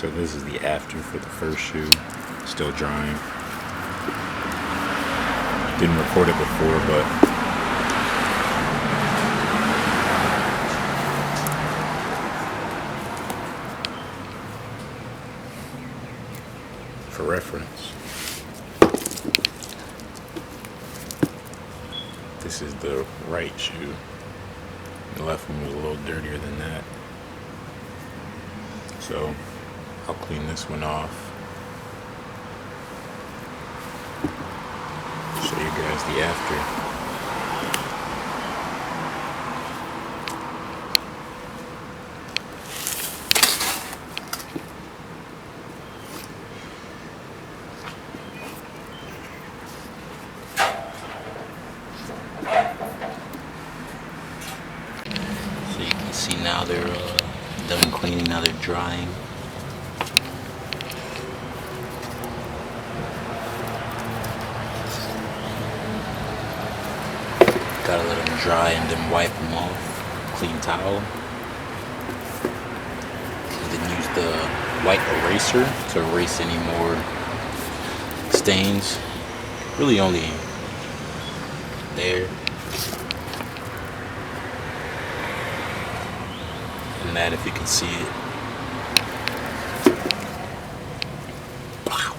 So this is the after for the first shoe, still drying. Didn't record it before, but for reference, this is the right shoe. The left one was a little dirtier than that. So I'll clean this one off. Show you guys the after. So you can see now they're done cleaning, now they're drying. Gotta let them dry and then wipe them off. Clean towel. And then use the white eraser to erase any more stains. Really only there. And that, if you can see it. Wow.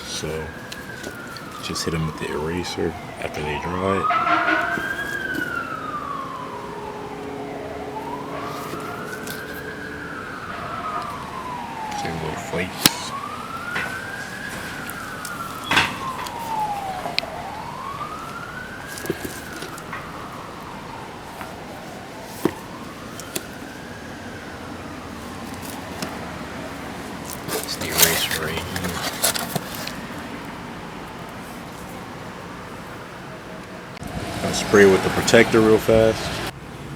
So just hit them with the eraser after they dry it. See little flakes. It's the eraser right here. I'll spray with the protector real fast.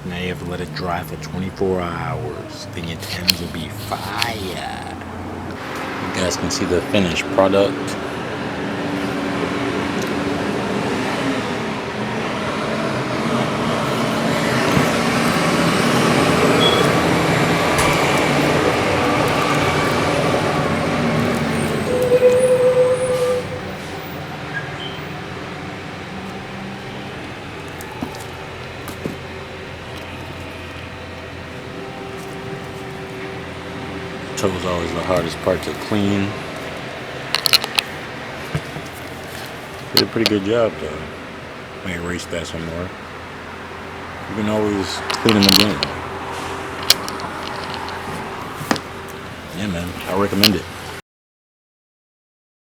Now you have to let it dry for 24 hours. Then your Timbs will be fire. You guys can see the finished product. Toe is always the hardest part to clean. Did a pretty good job though. May erase that some more. You can always clean them again. Yeah man, I recommend it.